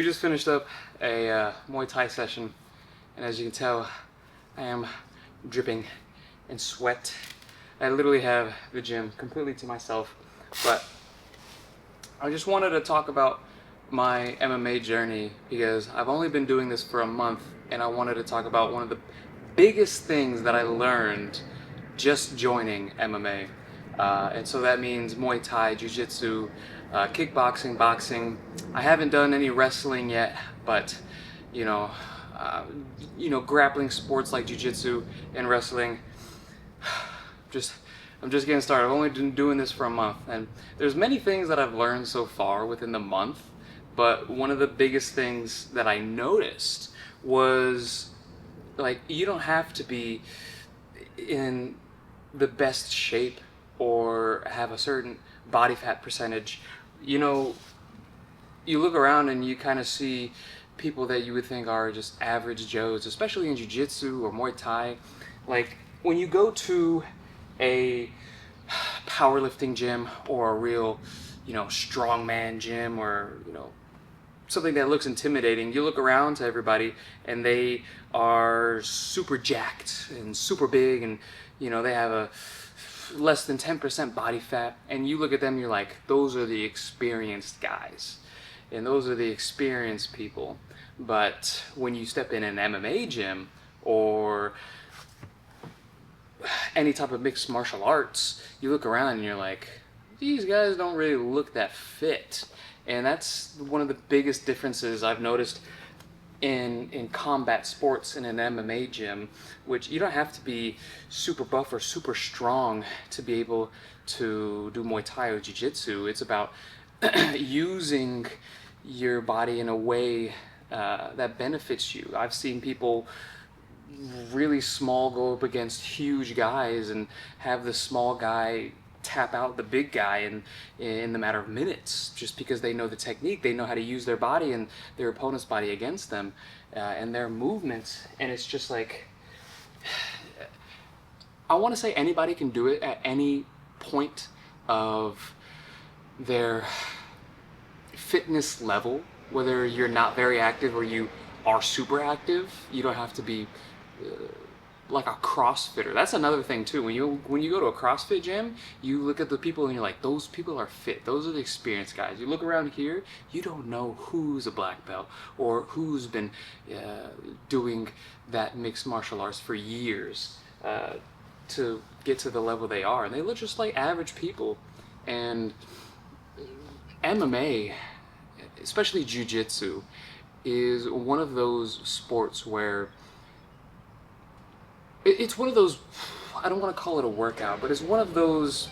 We just finished up a Muay Thai session, and as you can tell, I am dripping in sweat. I literally have the gym completely to myself, but I just wanted to talk about my MMA journey because I've only been doing this for a month, and I wanted to talk about one of the biggest things that I learned just joining MMA. And so that means Muay Thai, Jiu-Jitsu, kickboxing, boxing. I haven't done any wrestling yet, but you know, grappling sports like Jiu-Jitsu and wrestling. I'm just getting started. I've only been doing this for a month, and there's many things that I've learned so far within the month. But one of the biggest things that I noticed was, like, you don't have to be in the best shape or have a certain body fat percentage. You know, you look around and you kind of see people that you would think are just average Joes, especially in Jiu-Jitsu or Muay Thai. Like, when you go to a powerlifting gym or a real, strongman gym, or, something that looks intimidating, you look around to everybody and they are super jacked and super big, and they have a less than 10% body fat, and you look at them, you're like, those are the experienced guys and those are the experienced people. But when you step in an MMA gym or any type of mixed martial arts, you look around and you're like, these guys don't really look that fit. And that's one of the biggest differences I've noticed in combat sports in an MMA gym, which you don't have to be super buff or super strong to be able to do Muay Thai or Jiu-Jitsu. It's about using your body in a way that benefits you. I've seen people really small go up against huge guys and have the small guy tap out the big guy in the matter of minutes, just because they know the technique, they know how to use their body and their opponent's body against them, and their movements. And it's just like, I want to say anybody can do it at any point of their fitness level, whether you're not very active or you are super active. You don't have to be like a CrossFitter. That's another thing too. When you go to a CrossFit gym, you look at the people and you're like, those people are fit. Those are the experienced guys. You look around here, you don't know who's a black belt or who's been doing that mixed martial arts for years to get to the level they are. And they look just like average people. And MMA, especially Jiu-Jitsu, is one of those sports where it's one of those, I don't want to call it a workout, but it's one of those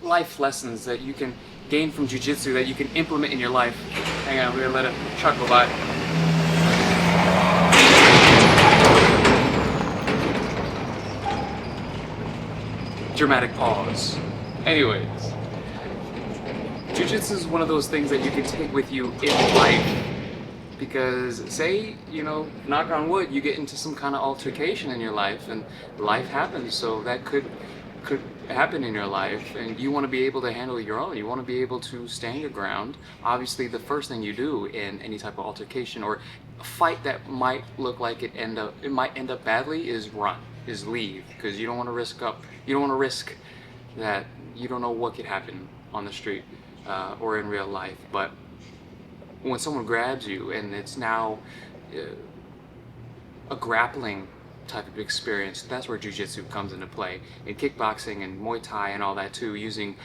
life lessons that you can gain from Jiu-Jitsu that you can implement in your life. Hang on, we're going to let a truck go by. Dramatic pause. Anyways, Jiu-Jitsu is one of those things that you can take with you in life. Because say, knock on wood, you get into some kind of altercation in your life, and life happens, so that could happen in your life, and you want to be able to handle your own. You want to be able to stand your ground. Obviously, the first thing you do in any type of altercation or a fight that might look like it might end up badly is leave, because you don't want to risk that. You don't know what could happen on the street or in real life. But when someone grabs you and it's now a grappling type of experience, that's where Jiu-Jitsu comes into play. In kickboxing and Muay Thai and all that too, using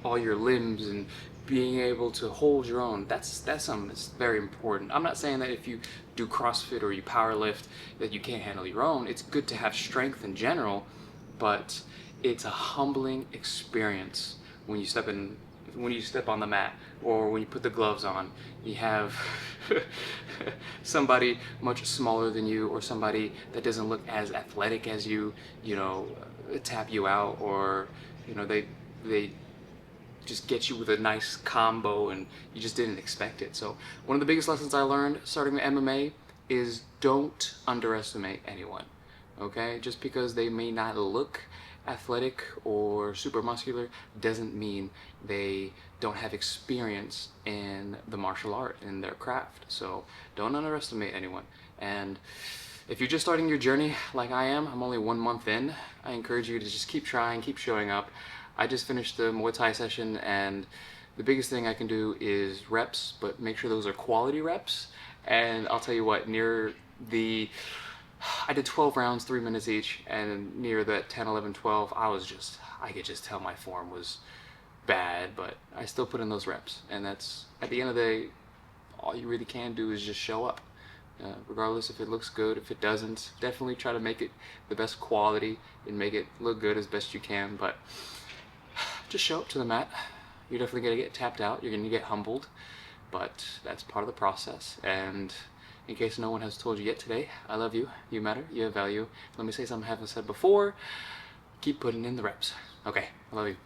all your limbs and being able to hold your own, that's something that's very important. I'm not saying that if you do CrossFit or you powerlift that you can't handle your own. It's good to have strength in general, but it's a humbling experience when you step on the mat or when you put the gloves on. You have somebody much smaller than you or somebody that doesn't look as athletic as you, tap you out, or they just get you with a nice combo and you just didn't expect it. So one of the biggest lessons I learned starting with MMA is don't underestimate anyone. Okay, just because they may not look athletic or super muscular doesn't mean they don't have experience in the martial art, in their craft. So don't underestimate anyone. And if you're just starting your journey like I am, I'm only 1 month in, I encourage you to just keep trying, keep showing up. I just finished the Muay Thai session, and the biggest thing I can do is reps, but make sure those are quality reps. And I'll tell you what, I did 12 rounds, 3 minutes each, and near that 10, 11, 12, I could just tell my form was bad, but I still put in those reps. And that's, at the end of the day, all you really can do is just show up. Regardless if it looks good, if it doesn't, definitely try to make it the best quality and make it look good as best you can, but just show up to the mat. You're definitely going to get tapped out, you're going to get humbled, but that's part of the process. And in case no one has told you yet today, I love you, you matter, you have value. Let me say something I haven't said before: keep putting in the reps. Okay, I love you.